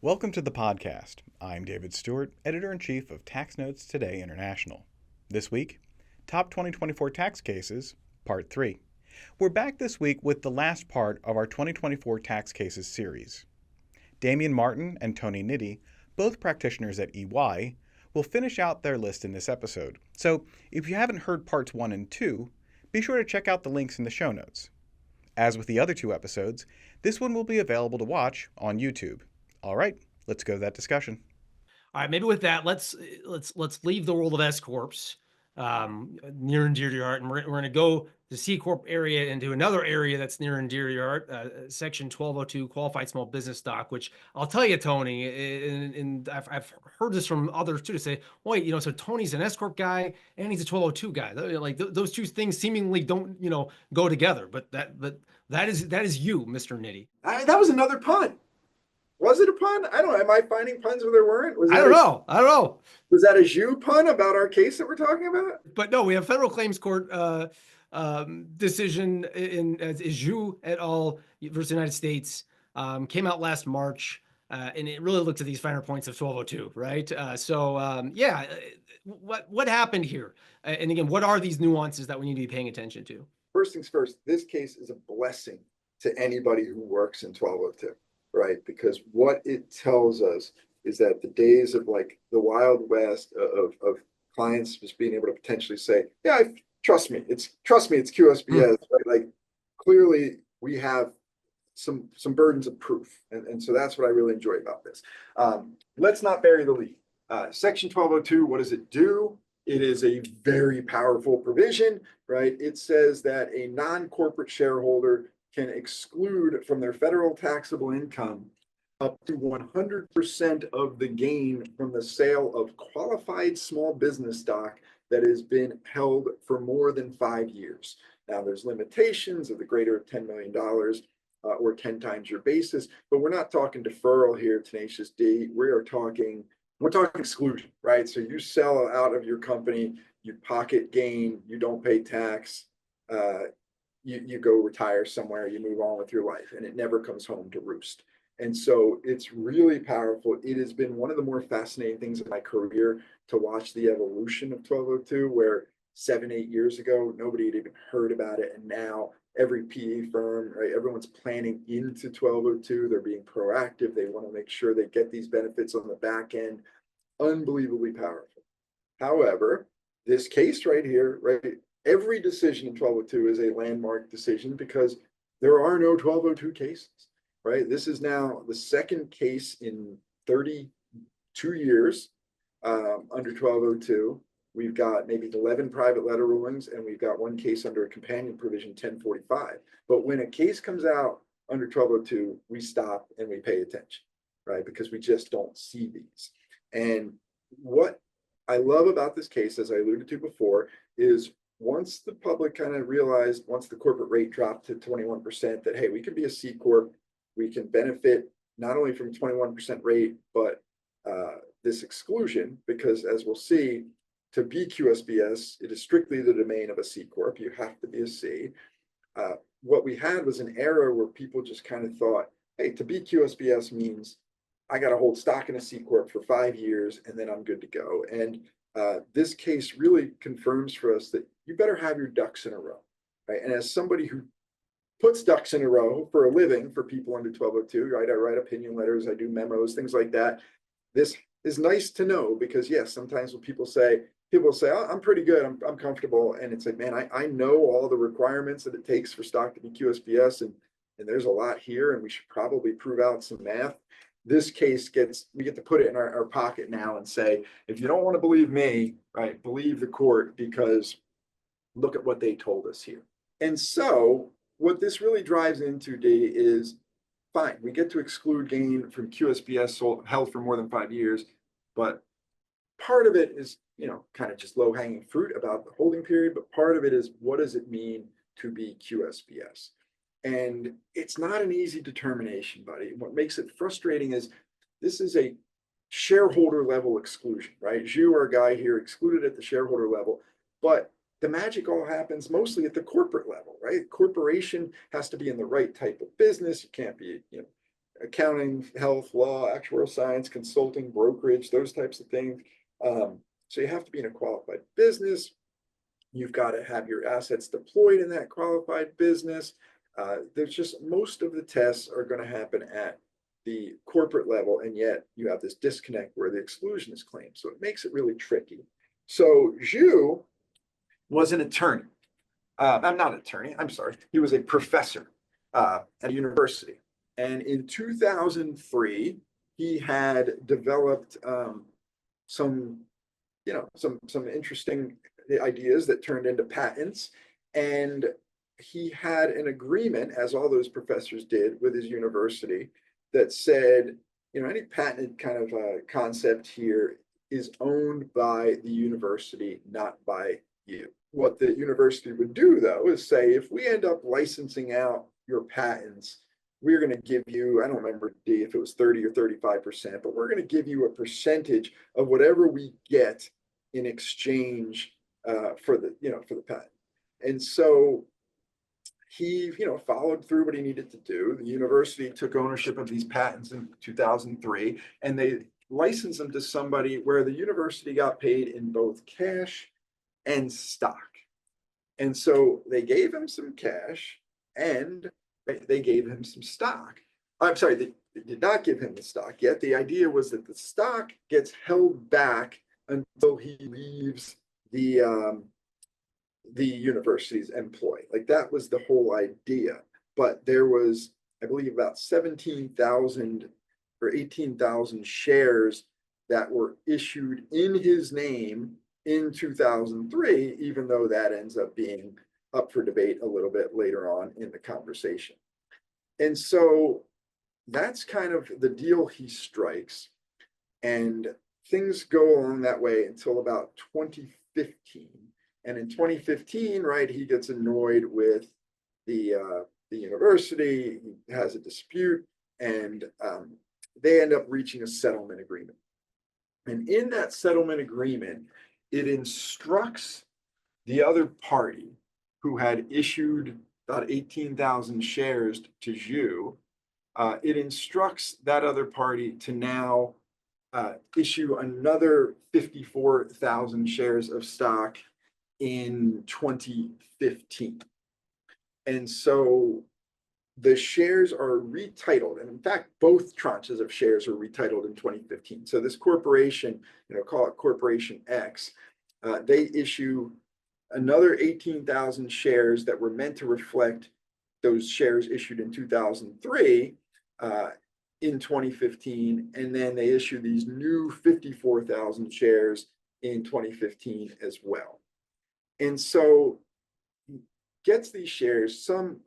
Welcome to the podcast. I'm David Stewart, Editor-in-Chief of Tax Notes Today International. This week, Top 2024 Tax Cases, Part 3. We're back this week with the last part of our 2024 Tax Cases series. Damien Martin and Tony Nitti, both practitioners at EY, will finish out their list in this episode. So if you haven't heard Parts 1 and 2, be sure to check out the links in the show notes. As with the other two episodes, this one will be available to watch on YouTube. All right, let's go to that discussion. All right, maybe with that, let's leave the world of S corps, near and dear to your heart, and we're going to go the C corp area into another area that's near and dear to your heart, Section 1202, qualified small business stock. Which I'll tell you, Tony, and I've heard this from others too, to say, wait, so Tony's an S corp guy and he's a 1202 guy. Like those two things seemingly don't go together. But that is you, Mr. Nitti. That was another pun. Was it a pun? I don't know. Am I finding puns where there weren't? I don't know. Was that a you pun about our case that we're talking about? But no, we have federal claims court decision in as Zhu et al. Versus the United States, came out last March, and it really looked at these finer points of 1202, right? What happened here? And again, what are these nuances that we need to be paying attention to? First things first, this case is a blessing to anybody who works in 1202. Right, because what it tells us is that the days of like the Wild West of clients just being able to potentially say, yeah, trust me, it's QSBS, right? Like clearly we have some burdens of proof, and so that's what I really enjoy about this. Let's not bury the lead. Section 1202, what does it do? It is a very powerful provision, right? It says that a non-corporate shareholder can exclude from their federal taxable income up to 100% of the gain from the sale of qualified small business stock that has been held for more than 5 years. Now, there's limitations of the greater of $10 million or 10 times your basis, but we're not talking deferral here, Tenacious D. We're talking exclusion, right? So you sell out of your company, you pocket gain, you don't pay tax, you go retire somewhere, you move on with your life, and it never comes home to roost. And so it's really powerful. It has been one of the more fascinating things in my career to watch the evolution of 1202, where 7-8 years ago, nobody had even heard about it. And now every PE firm, right, everyone's planning into 1202. They're being proactive. They want to make sure they get these benefits on the back end. Unbelievably powerful. However, this case right here, right, every decision in 1202 is a landmark decision because there are no 1202 cases, right? This is now the second case in 32 years under 1202. We've got maybe 11 private letter rulings, and we've got one case under a companion provision 1045. But when a case comes out under 1202, we stop and we pay attention, right? Because we just don't see these. And what I love about this case, as I alluded to before, is once the public kind of realized, once the corporate rate dropped to 21%, that, hey, we can be a C Corp, we can benefit not only from 21% rate, but this exclusion, because as we'll see, to be QSBS, it is strictly the domain of a C Corp. You have to be a C. What we had was an era where people just kind of thought, hey, to be QSBS means I got to hold stock in a C Corp for 5 years, and then I'm good to go. And this case really confirms for us that you better have your ducks in a row, right? And as somebody who puts ducks in a row for a living for people under 1202, right? I write opinion letters, I do memos, things like that. This is nice to know because, yes, sometimes when people say, oh, I'm pretty good, I'm comfortable. And it's like, man, I know all the requirements that it takes for stock to be QSBS, and there's a lot here, and we should probably prove out some math. This case we get to put it in our pocket now and say, if you don't want to believe me, right, believe the court, because look at what they told us here. And so what this really drives into, D, is fine, we get to exclude gain from QSBS held for more than 5 years, but part of it is, kind of just low-hanging fruit about the holding period, but part of it is, what does it mean to be QSBS? And it's not an easy determination, buddy. What makes it frustrating is this is a shareholder level exclusion, right? Zhu, our guy here, excluded at the shareholder level, but the magic all happens mostly at the corporate level, right? Corporation has to be in the right type of business. You can't be, accounting, health, law, actuarial science, consulting, brokerage, those types of things. So you have to be in a qualified business. You've got to have your assets deployed in that qualified business. There's just most of the tests are going to happen at the corporate level, and yet you have this disconnect where the exclusion is claimed. So it makes it really tricky. So Zhu was an attorney. I'm not an attorney, I'm sorry. He was a professor at a university. And in 2003, he had developed some interesting ideas that turned into patents. And he had an agreement, as all those professors did, with his university that said, any patented kind of concept here is owned by the university, not by you. What the university would do, though, is say, if we end up licensing out your patents, we're going to give you, I don't remember if it was 30 or 35%, but we're going to give you a percentage of whatever we get in exchange for the patent. And so he, followed through what he needed to do. The university took ownership of these patents in 2003, and they licensed them to somebody where the university got paid in both cash and stock. And so they gave him some cash and they gave him some stock. I'm sorry, they did not give him the stock yet. The idea was that the stock gets held back until he leaves the university's employ. Like, that was the whole idea. But there was, I believe, about 17,000 or 18,000 shares that were issued in his name in 2003, even though that ends up being up for debate a little bit later on in the conversation. And so that's kind of the deal he strikes. And things go along that way until about 2015. And in 2015, right, he gets annoyed with the university. He has a dispute, and they end up reaching a settlement agreement. And in that settlement agreement, it instructs the other party, who had issued about 18,000 shares to Zhu, it instructs that other party to now issue another 54,000 shares of stock in 2015. And so the shares are retitled. And in fact, both tranches of shares are retitled in 2015. So this corporation, call it Corporation X, they issue another 18,000 shares that were meant to reflect those shares issued in 2003 in 2015. And then they issue these new 54,000 shares in 2015 as well. And so he gets these shares. Some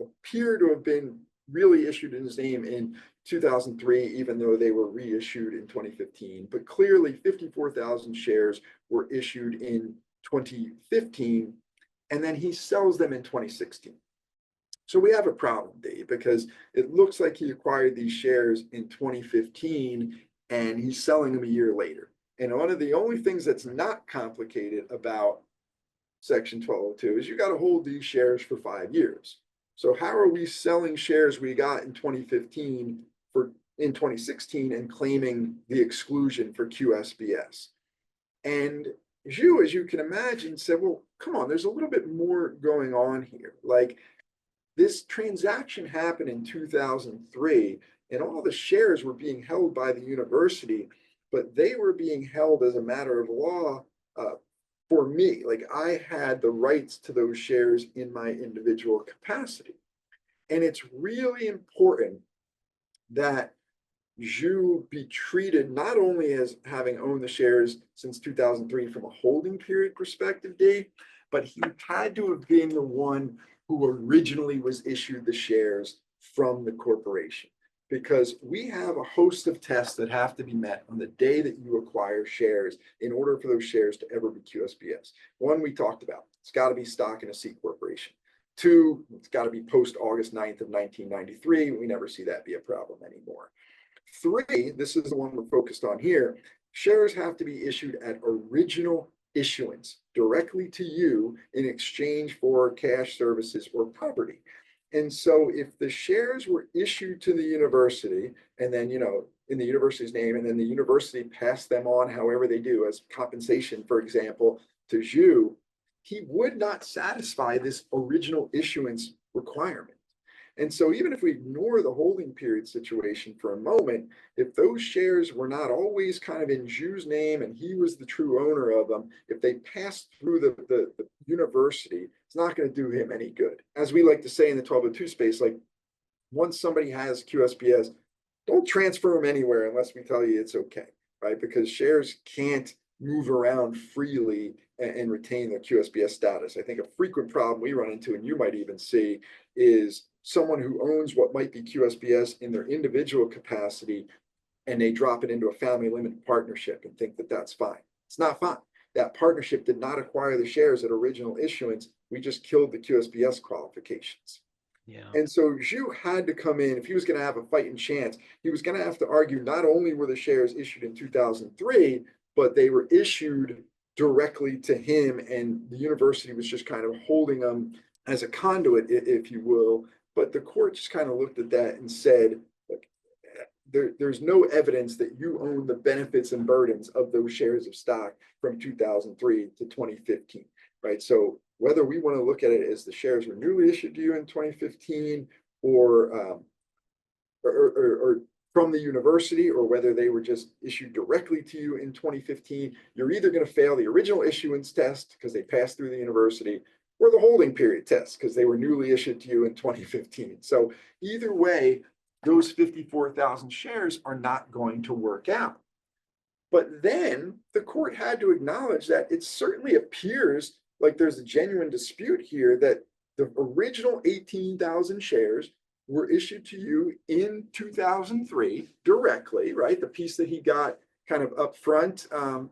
appear to have been really issued in his name in 2003, even though they were reissued in 2015. But clearly 54,000 shares were issued in 2015, and then he sells them in 2016. So we have a problem, Dave, because it looks like he acquired these shares in 2015 and he's selling them a year later. And one of the only things that's not complicated about Section 1202 is you got to hold these shares for 5 years. So how are we selling shares we got in 2015 in 2016 and claiming the exclusion for QSBS? And Zhu, as you can imagine, said, well, come on, there's a little bit more going on here. Like, this transaction happened in 2003, and all the shares were being held by the university, but they were being held as a matter of law for me. Like, I had the rights to those shares in my individual capacity. And it's really important that Zhu be treated not only as having owned the shares since 2003 from a holding period perspective, Dave, but he had to have been the one who originally was issued the shares from the corporation. Because we have a host of tests that have to be met on the day that you acquire shares in order for those shares to ever be QSBS. One, we talked about, it's got to be stock in a C corporation. 2, it's got to be post August 9th of 1993. We never see that be a problem anymore. 3, this is the one we're focused on here, shares have to be issued at original issuance directly to you in exchange for cash, services, or property. And so if the shares were issued to the university and then, in the university's name, and then the university passed them on however they do as compensation, for example, to Zhu, he would not satisfy this original issuance requirement. And so even if we ignore the holding period situation for a moment, if those shares were not always kind of in Zhu's name and he was the true owner of them, if they passed through the university, it's not going to do him any good. As we like to say in the 1202 space, like once somebody has QSBS, don't transfer them anywhere unless we tell you it's okay, right? Because shares can't move around freely and retain their QSBS status. I think a frequent problem we run into, and you might even see, is someone who owns what might be QSBS in their individual capacity, and they drop it into a family limited partnership and think that that's fine. It's not fine. That partnership did not acquire the shares at original issuance. We just killed the QSBS qualifications. Yeah. And so Zhu had to come in. If he was going to have a fighting chance, he was going to have to argue not only were the shares issued in 2003, but they were issued directly to him, and the university was just kind of holding them as a conduit, if you will. But the court just kind of looked at that and said, look, there's no evidence that you own the benefits and burdens of those shares of stock from 2003 to 2015, right? So whether we want to look at it as the shares were newly issued to you in 2015 or from the university, or whether they were just issued directly to you in 2015, you're either going to fail the original issuance test because they passed through the university, or the holding period test because they were newly issued to you in 2015. So either way, those 54,000 shares are not going to work out. But then the court had to acknowledge that it certainly appears like there's a genuine dispute here that the original 18,000 shares were issued to you in 2003 directly, right? The piece that he got kind of up front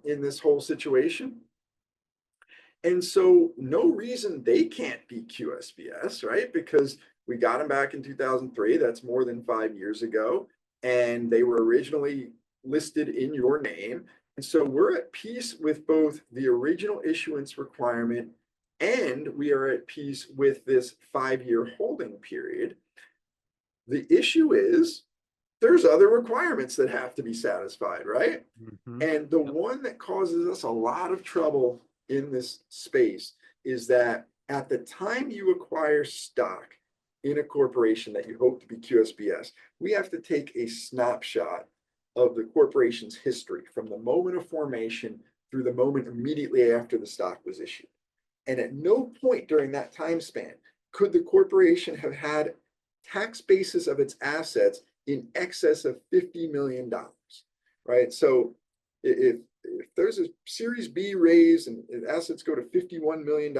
in this whole situation. And so no reason they can't be QSBS, right? Because we got them back in 2003. That's more than 5 years ago. And they were originally listed in your name. And so we're at peace with both the original issuance requirement and we are at peace with this 5-year holding period. The issue is there's other requirements that have to be satisfied, right? Mm-hmm. And the one that causes us a lot of trouble in this space is that at the time you acquire stock in a corporation that you hope to be QSBS, we have to take a snapshot of the corporation's history from the moment of formation through the moment immediately after the stock was issued. And at no point during that time span could the corporation have had tax basis of its assets in excess of $50 million, right? So if there's a Series B raise and assets go to $51 million,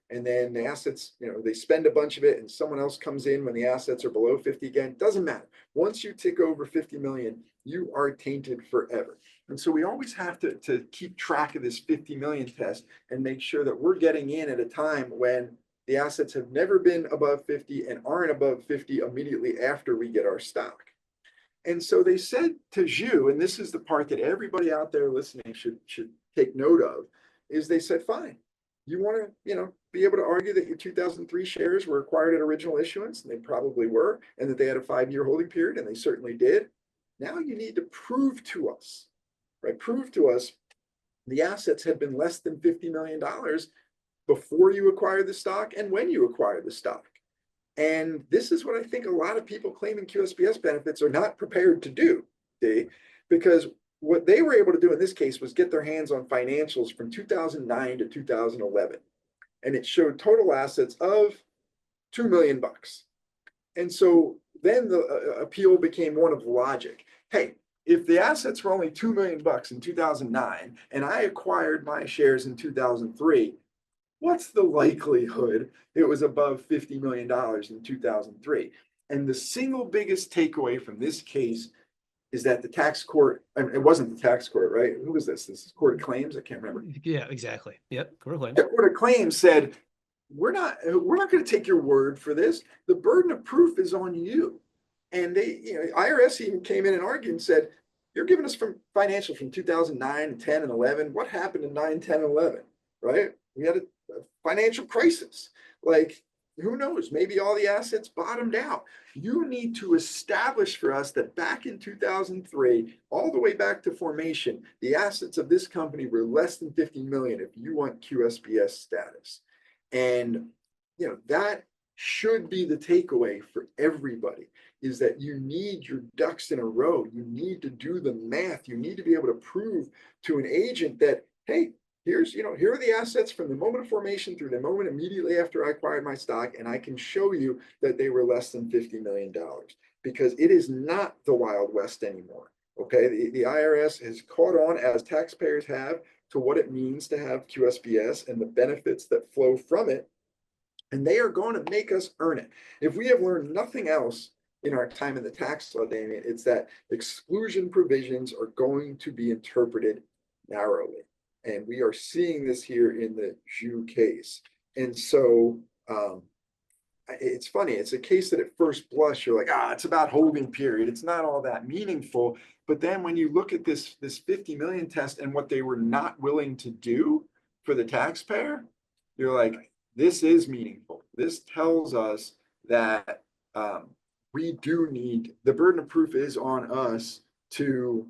and then the assets, they spend a bunch of it and someone else comes in when the assets are below 50 again, doesn't matter. Once you tick over 50 million, you are tainted forever. And so we always have to keep track of this 50 million test and make sure that we're getting in at a time when the assets have never been above 50 and aren't above 50 immediately after we get our stock. And so they said to Zhu, and this is the part that everybody out there listening should take note of, is they said, fine, you want to, be able to argue that your 2003 shares were acquired at original issuance, and they probably were, and that they had a 5-year holding period, and they certainly did. Now you need to prove to us, right? Prove to us the assets had been less than $50 million before you acquired the stock and when you acquired the stock. And this is what I think a lot of people claiming QSBS benefits are not prepared to do, because what they were able to do in this case was get their hands on financials from 2009 to 2011. And it showed total assets of $2 million. And so then the appeal became one of logic. Hey, if the assets were only $2 million in 2009 and I acquired my shares in 2003, what's the likelihood it was above $50 million in 2003? And the single biggest takeaway from this case is that the tax court, it wasn't the tax court, right? Who was this? This is Court of Claims? I can't remember. Yeah, exactly. Yep, Court of Claims. The Court of Claims said, we're not going to take your word for this. The burden of proof is on you. And they, IRS even came in and argued and said, you're giving us from financials from 2009 and 10 and 11. What happened in 9, 10, and 11, right? We had a financial crisis. Like, who knows, maybe all the assets bottomed out. You need to establish for us that back in 2003, all the way back to formation, the assets of this company were less than 50 million if you want QSBS status. And that should be the takeaway for everybody, is that you need your ducks in a row. You need to do the math. You need to be able to prove to an agent that, hey, here are the assets from the moment of formation through the moment immediately after I acquired my stock, and I can show you that they were less than $50 million, because it is not the Wild West anymore. Okay, the IRS has caught on, as taxpayers have, to what it means to have QSBS and the benefits that flow from it, and they are going to make us earn it. If we have learned nothing else in our time in the tax law, Damien, it's that exclusion provisions are going to be interpreted narrowly. And we are seeing this here in the Zhu case. And so it's funny. It's a case that at first blush, you're like, it's about holding period. It's not all that meaningful. But then when you look at this 50 million test and what they were not willing to do for the taxpayer, you're like, this is meaningful. This tells us that we do need, the burden of proof is on us to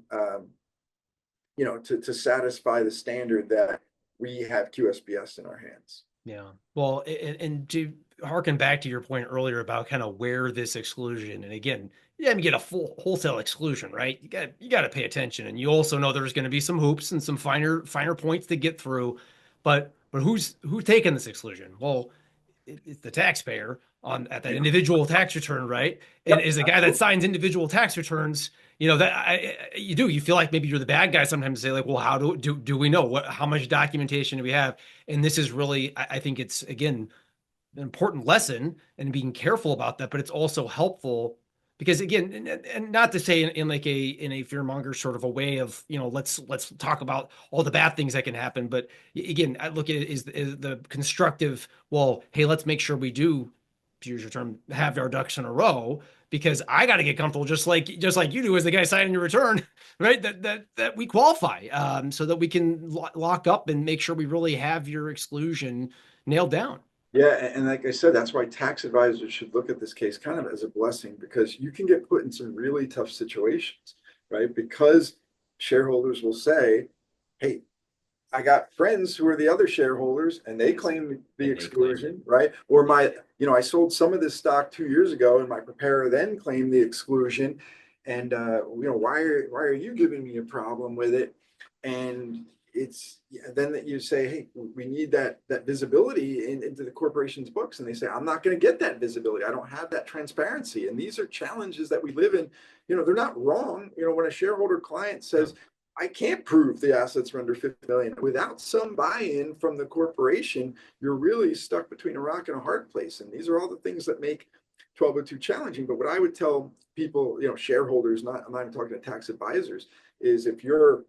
to satisfy the standard that we have QSBS in our hands. Yeah. Well, and to harken back to your point earlier about kind of where this exclusion, and again, you didn't get a full wholesale exclusion, right? You got to pay attention, and you also know there's going to be some hoops and some finer points to get through. But who's taking this exclusion? Well, it's the taxpayer at that individual tax return, right? And is a guy that signs individual tax returns. You feel like maybe you're the bad guy sometimes to say, like, well, how do we know how much documentation do we have? And this is really, I think it's, again, an important lesson and being careful about that, but it's also helpful because, again, and not to say in a fearmonger sort of a way of, let's talk about all the bad things that can happen. But again, I look at it as the constructive, well, hey, let's make sure we do, to use your term, have our ducks in a row, because I got to get comfortable just like you do as the guy signing your return, right? That we qualify, so that we can lock up and make sure we really have your exclusion nailed down. Yeah, and like I said, that's why tax advisors should look at this case kind of as a blessing, because you can get put in some really tough situations, right? Because shareholders will say, hey, I got friends who are the other shareholders and they claim the exclusion, right? Or I sold some of this stock 2 years ago and my preparer then claimed the exclusion. And, why are you giving me a problem with it? And it's then that you say, hey, we need that visibility into the corporation's books. And they say, I'm not going to get that visibility. I don't have that transparency. And these are challenges that we live in. They're not wrong. When a shareholder client says, I can't prove the assets are under 50 million. Without some buy-in from the corporation, you're really stuck between a rock and a hard place. And these are all the things that make 1202 challenging. But what I would tell people, shareholders, I'm not even talking to tax advisors, is if you're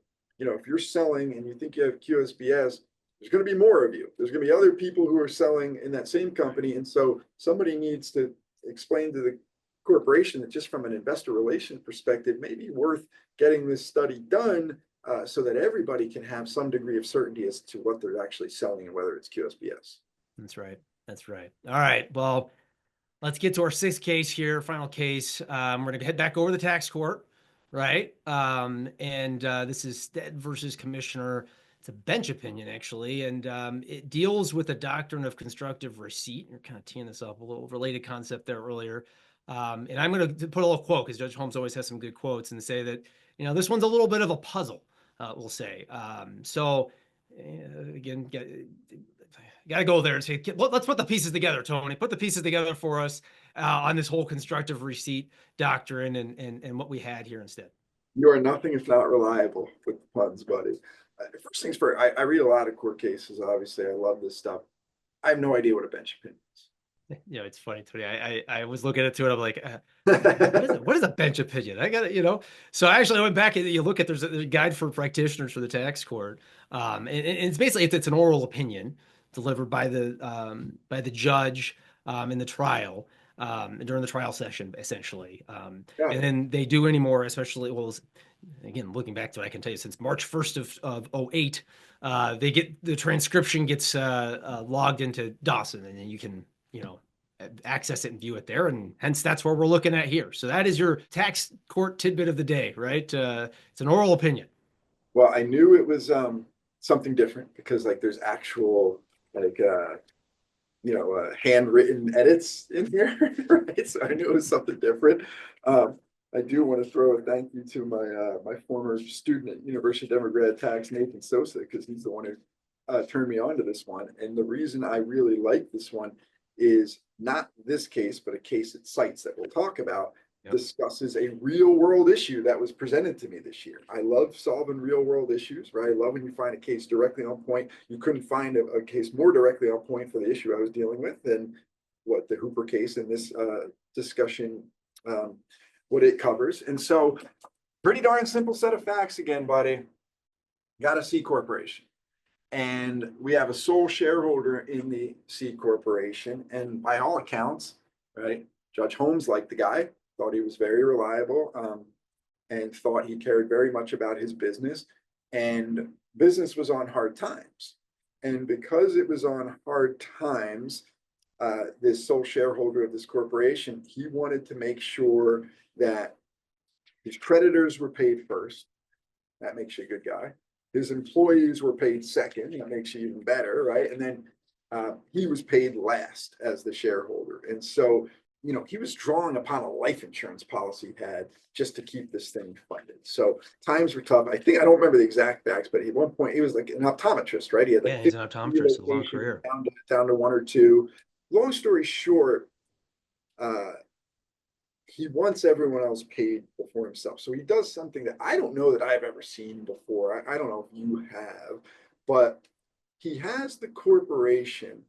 selling and you think you have QSBS, there's going to be more of you. There's going to be other people who are selling in that same company. And so somebody needs to explain to the corporation that just from an investor relations perspective, may be worth getting this study done so that everybody can have some degree of certainty as to what they're actually selling and whether it's QSBS. That's right. All right. Well, let's get to our sixth case here, final case. We're going to head back over the tax court, right? This is Stead versus Commissioner. It's a bench opinion, actually, and it deals with the doctrine of constructive receipt. You're kind of teeing this up, a little related concept there earlier. And I'm going to put a little quote, because Judge Holmes always has some good quotes, and say that, this one's a little bit of a puzzle, we'll say. Again, got to go there and say, let's put the pieces together, Tony. Put the pieces together for us on this whole constructive receipt doctrine and what we had here instead. You are nothing if not reliable with the puns, buddy. First things first, I read a lot of court cases, obviously. I love this stuff. I have no idea what a bench opinion is. It's funny, Tony. I was looking into it. I'm like, what is a bench opinion? I got it, So actually, I went back and you look at there's a guide for practitioners for the tax court, and it's basically it's an oral opinion delivered by the judge in the trial during the trial session, essentially. And then they do anymore, especially again looking back to it, I can tell you since March 1st of 2008, the transcription gets logged into Dawson, and then you can access it and view it there. And hence that's what we're looking at here. So that is your tax court tidbit of the day, right? It's an oral opinion. Well, I knew it was something different because like there's actual like handwritten edits in here, right? So I knew it was something different. I do want to throw a thank you to my former student at University of Denver grad tax, Nathan Sosa, because he's the one who turned me on to this one. And the reason I really like this one is not this case, but a case it cites that we'll talk about. Yep. Discusses a real world issue that was presented to me this year. I love solving real world issues, right? I love when you find a case directly on point. You couldn't find a case more directly on point for the issue I was dealing with than what the Hooper case in this discussion, what it covers. And so pretty darn simple set of facts again, buddy. Got a C corporation. And we have a sole shareholder in the C corporation. And by all accounts, right, Judge Holmes liked the guy, thought he was very reliable, and thought he cared very much about his business. And business was on hard times. And because it was on hard times, this sole shareholder of this corporation, he wanted to make sure that his creditors were paid first. That makes you a good guy. His employees were paid second. That makes you even better, right? And then he was paid last as the shareholder. And so, he was drawing upon a life insurance policy he had just to keep this thing funded. So times were tough. I don't remember the exact facts, but at one point he was like an optometrist, right? He had like he's an optometrist, a long career. Down to one or two. Long story short, he wants everyone else paid before himself. So he does something that I don't know that I've ever seen before. I don't know if you have, but he has the corporation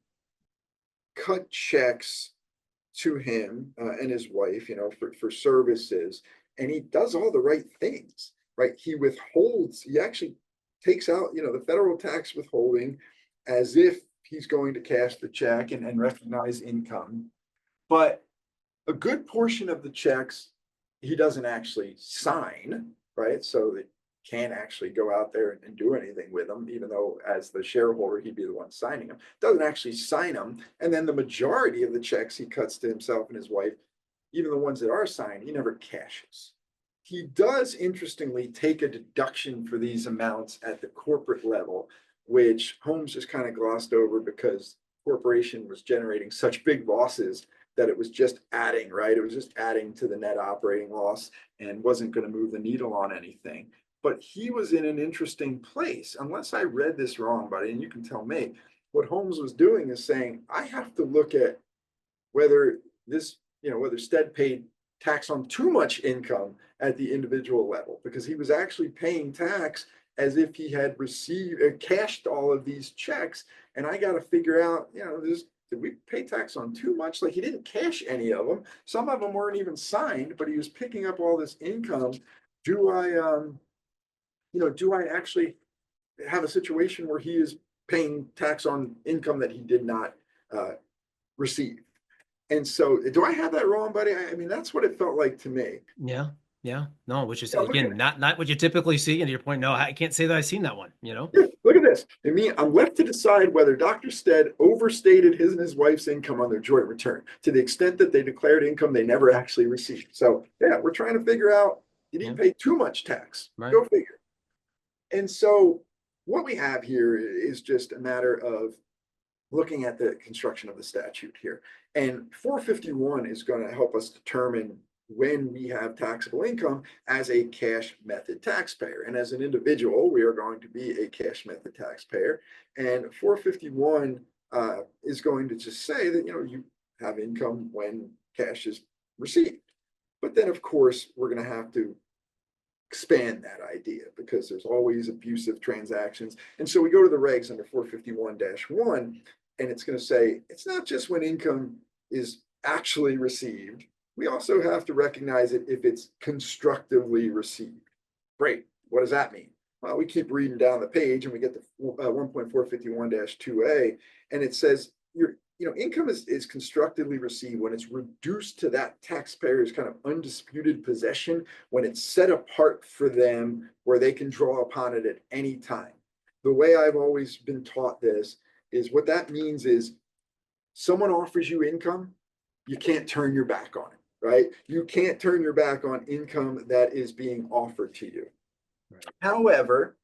cut checks to him and his wife, for services. And he does all the right things, right? He actually takes out, the federal tax withholding as if he's going to cash the check and recognize income. But a good portion of the checks he doesn't actually sign, right? So that can't actually go out there and do anything with them, even though as the shareholder, he'd be the one signing them. Doesn't actually sign them. And then the majority of the checks he cuts to himself and his wife, even the ones that are signed, he never cashes. He does, interestingly, take a deduction for these amounts at the corporate level, which Holmes just kind of glossed over because corporation was generating such big losses that it was just adding, right? It was just adding to the net operating loss and wasn't going to move the needle on anything. But he was in an interesting place, unless I read this wrong, buddy, and you can tell me. What Holmes was doing is saying, I have to look at whether whether Stead paid tax on too much income at the individual level, because he was actually paying tax as if he had cashed all of these checks. And I got to figure out, did we pay tax on too much? Like, he didn't cash any of them. Some of them weren't even signed, but he was picking up all this income. Do I actually have a situation where he is paying tax on income that he did not receive? And so, do I have that wrong, buddy? I mean, that's what it felt like to me. Yeah. No, which is, again, not what you typically see. And to your point, no, I can't say that I've seen that one, Yeah, look at this. I'm left to decide whether Dr. Stead overstated his and his wife's income on their joint return to the extent that they declared income they never actually received. So, yeah, we're trying to figure out, did he pay too much tax? Right. Go figure. And so what we have here is just a matter of looking at the construction of the statute here. And 451 is going to help us determine when we have taxable income as a cash method taxpayer. And as an individual, we are going to be a cash method taxpayer. And 451 is going to just say that, you have income when cash is received. But then, of course, we're going to have to expand that idea because there's always abusive transactions. And so we go to the regs under 451-1, and it's going to say it's not just when income is actually received. We also have to recognize it if it's constructively received. Great. What does that mean? Well, we keep reading down the page and we get to 1.451-2A, and it says income is constructively received when it's reduced to that taxpayer's kind of undisputed possession, when it's set apart for them where they can draw upon it at any time. The way I've always been taught this is what that means is someone offers you income you can't turn your back on it, right? You can't turn your back on income that is being offered to you. Right. However,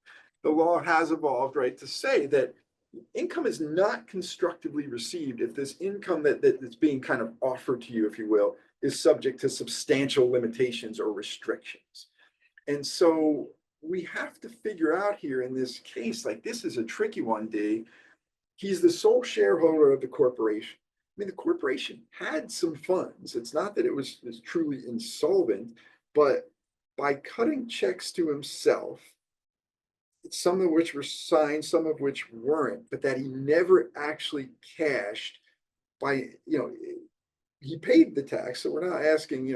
the law has evolved, right, to say that income is not constructively received if this income that's being kind of offered to you, if you will, is subject to substantial limitations or restrictions. And so we have to figure out here in this case, like this is a tricky one, D. He's the sole shareholder of the corporation. I mean, the corporation had some funds. It's not that it was truly insolvent, but by cutting checks to himself, some of which were signed, some of which weren't, but that he never actually cashed by, he paid the tax. So we're not asking,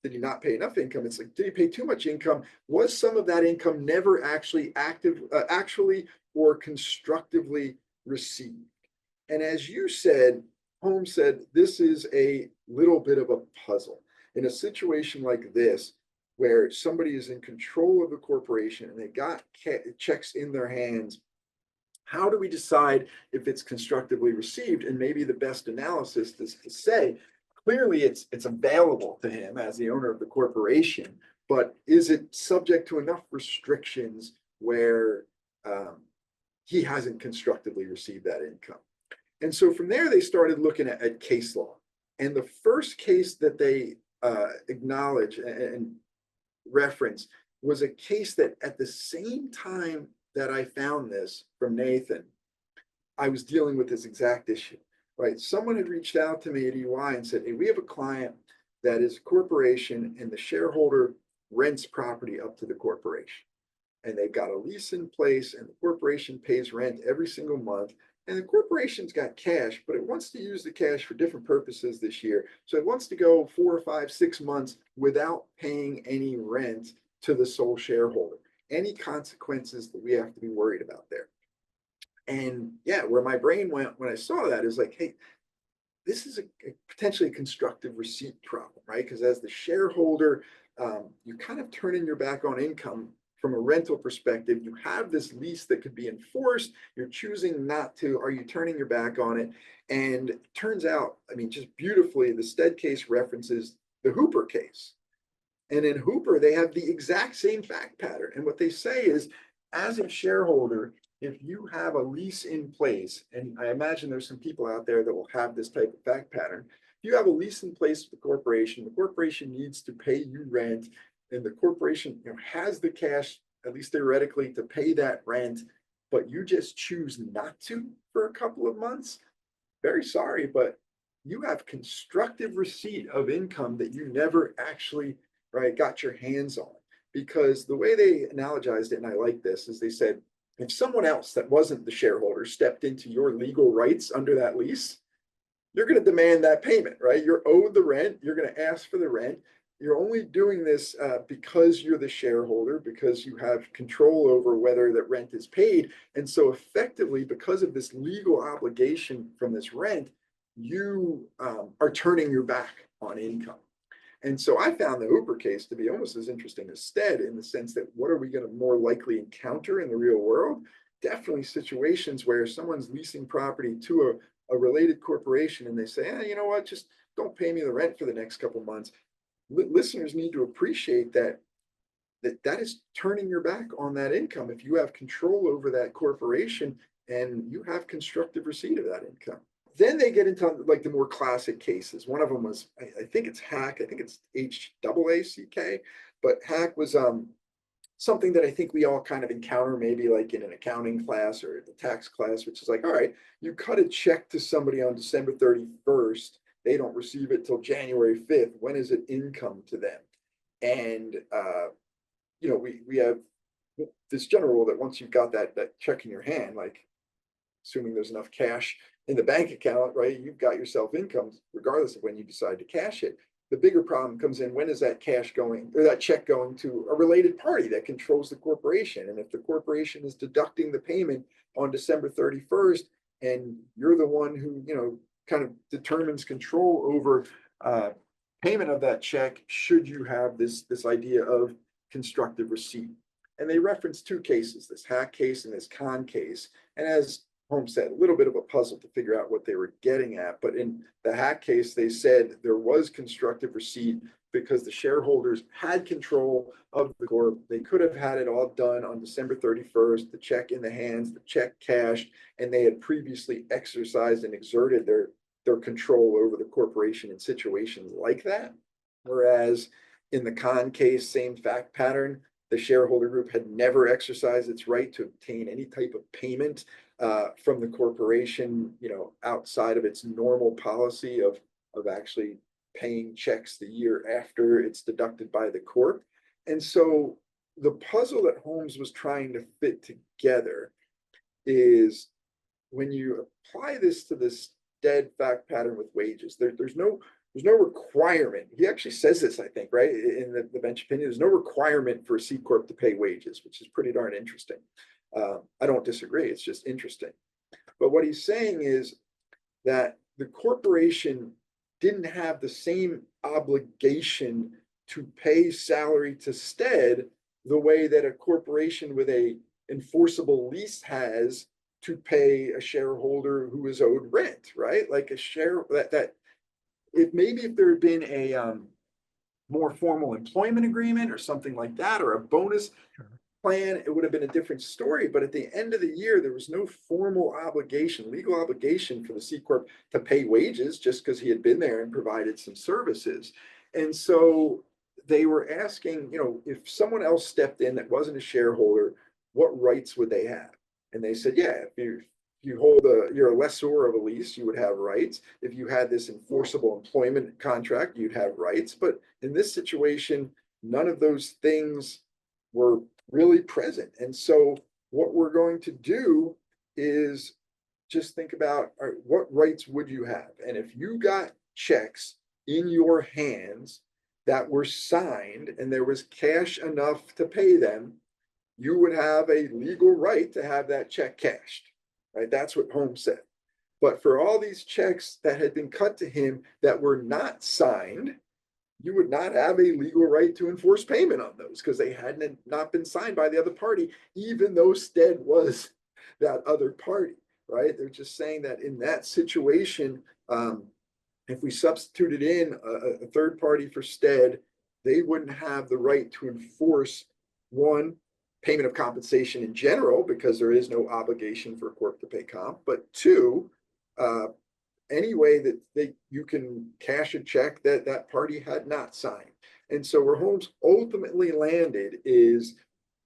did he not pay enough income? It's like, did he pay too much income? Was some of that income never actually actually or constructively received? And as you said, Holmes said, this is a little bit of a puzzle. In a situation like this, where somebody is in control of the corporation and they got checks in their hands, how do we decide if it's constructively received? And maybe the best analysis is to say, clearly it's available to him as the owner of the corporation, but is it subject to enough restrictions where he hasn't constructively received that income? And so from there, they started looking at case law. And the first case that they acknowledge and reference was a case that at the same time that I found this from Nathan, I was dealing with this exact issue, right? Someone had reached out to me at EY and said, hey, we have a client that is a corporation and the shareholder rents property up to the corporation. And they've got a lease in place and the corporation pays rent every single month. And the corporation's got cash, but it wants to use the cash for different purposes this year. So it wants to go 4 or 5, 6 months without paying any rent to the sole shareholder. Any consequences that we have to be worried about there? And yeah, where my brain went when I saw that is like, hey, this is a potentially constructive receipt problem, right? Because as the shareholder, you're kind of turning your back on income. From a rental perspective, you have this lease that could be enforced. You're choosing not to. Are you turning your back on it? And it turns out, I mean, just beautifully, the Stead case references the Hooper case. And in Hooper, they have the exact same fact pattern. And what they say is, as a shareholder, if you have a lease in place, and I imagine there's some people out there that will have this type of fact pattern. If you have a lease in place with the corporation needs to pay you rent, and the corporation has the cash, at least theoretically, to pay that rent, but you just choose not to for a couple of months, very sorry, but you have constructive receipt of income that you never actually, right, got your hands on. Because the way they analogized it, and I like this, is they said, if someone else that wasn't the shareholder stepped into your legal rights under that lease, you're going to demand that payment, right? You're owed the rent. You're going to ask for the rent. You're only doing this because you're the shareholder, because you have control over whether that rent is paid. And so effectively, because of this legal obligation from this rent, you are turning your back on income. And so I found the Hooper case to be almost as interesting as Stead, in the sense that what are we going to more likely encounter in the real world? Definitely situations where someone's leasing property to a related corporation and they say, you know what, just don't pay me the rent for the next couple of months. Listeners need to appreciate that is turning your back on that income if you have control over that corporation and you have constructive receipt of that income. Then they get into like the more classic cases. One of them was, I think it's Hack. I think it's HAACK, but Hack was something that I think we all kind of encounter maybe like in an accounting class or the tax class, which is like, all right, you cut a check to somebody on December 31st. They don't receive it till January 5th. When is it income to them? And, we have this general rule that once you've got that check in your hand, like assuming there's enough cash in the bank account, right, you've got yourself income regardless of when you decide to cash it. The bigger problem comes in, when is that cash going, or that check going to a related party that controls the corporation? And if the corporation is deducting the payment on December 31st, and you're the one who, kind of determines control over payment of that check, should you have this idea of constructive receipt? And they reference two cases, this Hack case and this Con case. And as Holmes said, a little bit of a puzzle to figure out what they were getting at. But in the hack case, they said there was constructive receipt because the shareholders had control of the corp. They could have had it all done on December 31st, the check in the hands, the check cashed, and they had previously exercised and exerted their control over the corporation in situations like that. Whereas in the Con case, same fact pattern, the shareholder group had never exercised its right to obtain any type of payment from the corporation, outside of its normal policy of actually paying checks the year after it's deducted by the corp. And so the puzzle that Holmes was trying to fit together is when you apply this to this dead fact pattern with wages, there's no requirement. He actually says this, I think, right, in the bench opinion. There's no requirement for a C corp to pay wages, which is pretty darn interesting. I don't disagree. It's just interesting. But what he's saying is that the corporation didn't have the same obligation to pay salary to Stead the way that a corporation with a enforceable lease has to pay a shareholder who is owed rent, right? Like a share that if there had been a more formal employment agreement or something like that, or a bonus plan, it would have been a different story. But at the end of the year, there was no formal obligation, legal obligation for the C corp to pay wages just because he had been there and provided some services. And so they were asking, if someone else stepped in that wasn't a shareholder, what rights would they have? And they said, yeah, if you're a lessor of a lease, you would have rights. If you had this enforceable employment contract, you'd have rights. But in this situation, none of those things were really present. And so what we're going to do is just think about, all right, what rights would you have? And if you got checks in your hands that were signed and there was cash enough to pay them, you would have a legal right to have that check cashed, right? That's what Holmes said. But for all these checks that had been cut to him that were not signed, you would not have a legal right to enforce payment on those because they hadn't not been signed by the other party, even though Stead was that other party, right? They're just saying that in that situation, if we substituted in a third party for Stead, they wouldn't have the right to enforce, one, payment of compensation in general, because there is no obligation for a corp to pay comp, but two, any way that you can cash a check that party had not signed. And so where Holmes ultimately landed is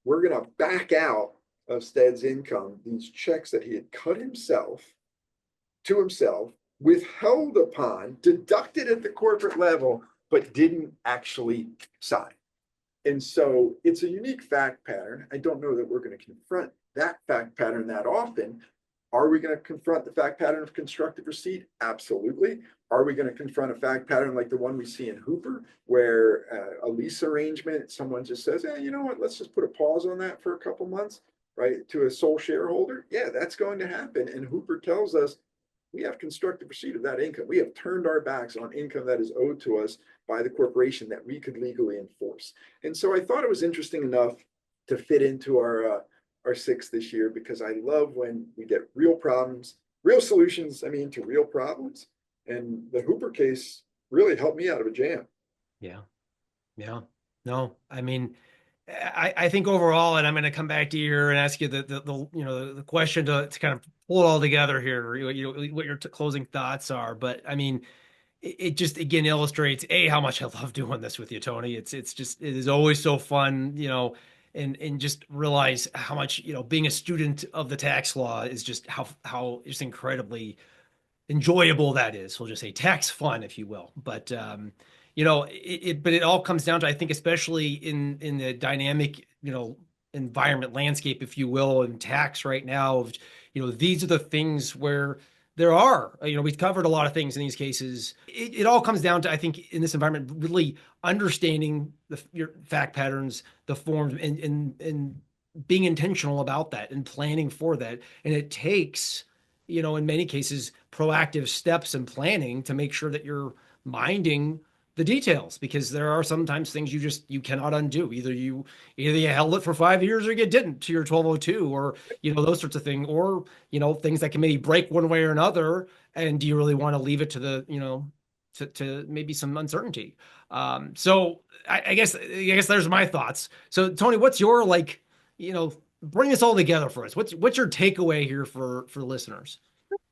we're going to back out of Stead's income these checks that he had cut himself, withheld upon, deducted at the corporate level, but didn't actually sign. And so it's a unique fact pattern. I don't know that we're going to confront that fact pattern that often. Are we going to confront the fact pattern of constructive receipt? Absolutely. Are we going to confront a fact pattern like the one we see in Hooper, where a lease arrangement, someone just says, you know what, let's just put a pause on that for a couple months, right, to a sole shareholder? Yeah, that's going to happen. And Hooper tells us we have constructive receipt of that income. We have turned our backs on income that is owed to us by the corporation that we could legally enforce. And so I thought it was interesting enough to fit into our six this year, because I love when we get real problems, real solutions, to real problems. And the Hooper case really helped me out of a jam. Yeah. No, I think overall, and I'm going to come back to you and ask you the question to kind of pull it all together here, what your closing thoughts are. But it just again illustrates how much I love doing this with you, Tony. It is always so fun, and just realize how much, being a student of the tax law is just how just incredibly enjoyable that is. We'll just say tax fun, if you will. But but it all comes down to, I think, especially in the dynamic, environment landscape, if you will, in tax right now, these are the things where there are, we've covered a lot of things in these cases. It all comes down to, I think, in this environment, really understanding your fact patterns, the forms, and being intentional about that and planning for that. And it takes, in many cases, proactive steps and planning to make sure that you're minding the details, because there are sometimes things you cannot undo. Either you held it for 5 years or you didn't to your 1202, or those sorts of things, or things that can maybe break one way or another. And do you really want to leave it to the to maybe some uncertainty? So I guess there's my thoughts. So Tony, what's your bring this all together for us? What's your takeaway here for listeners?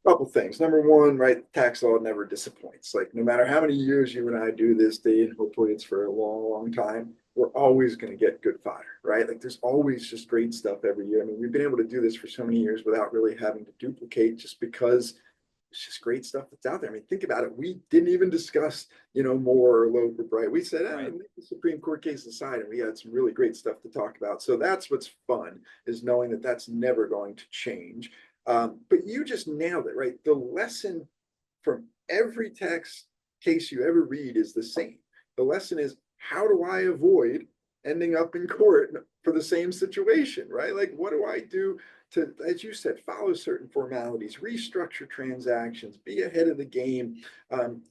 Couple things. Number one, right, tax law never disappoints. Like no matter how many years you and I do this, Dave, and hopefully it's for a long, long time, we're always going to get good fodder, right? Like there's always just great stuff every year. I mean, we've been able to do this for so many years without really having to duplicate, just because it's just great stuff that's out there. I mean, think about it. We didn't even discuss, Moore or Loeb, right? We said, Right. leave the Supreme Court case aside, and we had some really great stuff to talk about. So that's what's fun, is knowing that that's never going to change. But you just nailed it, right? The lesson from every tax case you ever read is the same. The lesson is, how do I avoid ending up in court for the same situation, right? Like, what do I do to, as you said, follow certain formalities, restructure transactions, be ahead of the game,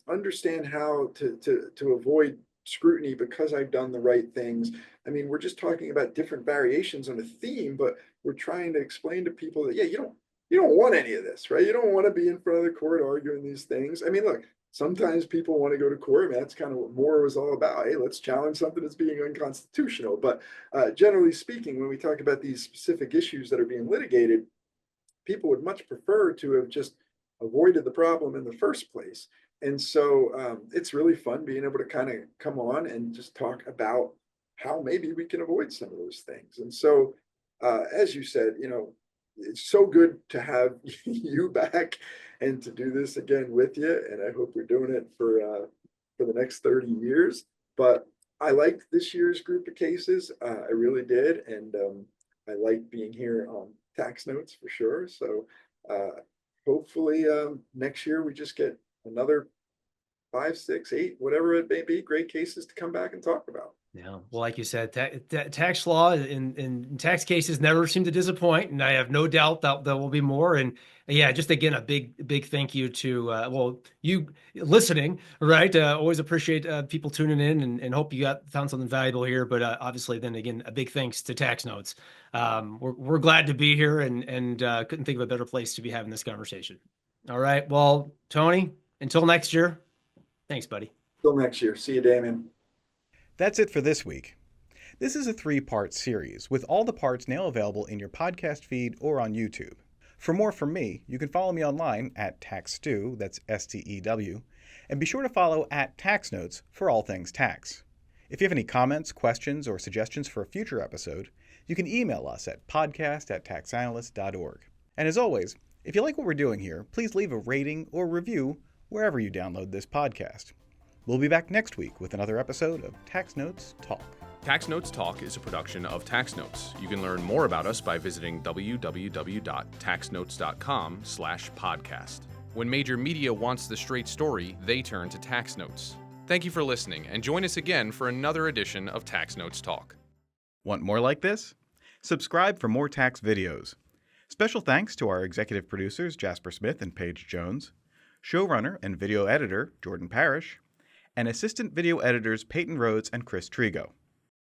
understand how to avoid scrutiny because I've done the right things. I mean, we're just talking about different variations on a theme, but we're trying to explain to people that, yeah, you don't want any of this, right? You don't want to be in front of the court arguing these things. I mean, look, sometimes people want to go to court. I mean, that's kind of what Moore was all about. Hey, let's challenge something that's being unconstitutional. But generally speaking, when we talk about these specific issues that are being litigated, people would much prefer to have just avoided the problem in the first place. And so it's really fun being able to kind of come on and just talk about how maybe we can avoid some of those things. And so, as you said, it's so good to have you back and to do this again with you. And I hope we're doing it for the next 30 years. But I liked this year's group of cases. I really did. And I like being here on Tax Notes for sure. So hopefully next year we just get another 5, 6, 8, whatever it may be, great cases to come back and talk about. Yeah, well, like you said, tax law in tax cases never seem to disappoint, and I have no doubt that there will be more. And yeah, just again, a big thank you to you listening, right? Always appreciate people tuning in, and hope you found something valuable here. But obviously, then again, a big thanks to Tax Notes. We're glad to be here, and couldn't think of a better place to be having this conversation. All right, well, Tony, until next year, thanks, buddy. Till next year, see you, Damien. That's it for this week. This is a 3-part series, with all the parts now available in your podcast feed or on YouTube. For more from me, you can follow me online at TaxStew, that's STEW, and be sure to follow at Tax Notes for all things tax. If you have any comments, questions, or suggestions for a future episode, you can email us at podcast@taxanalyst.org. And as always, if you like what we're doing here, please leave a rating or review wherever you download this podcast. We'll be back next week with another episode of Tax Notes Talk. Tax Notes Talk is a production of Tax Notes. You can learn more about us by visiting www.taxnotes.com/podcast. When major media wants the straight story, they turn to Tax Notes. Thank you for listening, and join us again for another edition of Tax Notes Talk. Want more like this? Subscribe for more tax videos. Special thanks to our executive producers, Jasper Smith and Paige Jones, showrunner and video editor, Jordan Parrish, and assistant video editors Peyton Rhodes and Trigo.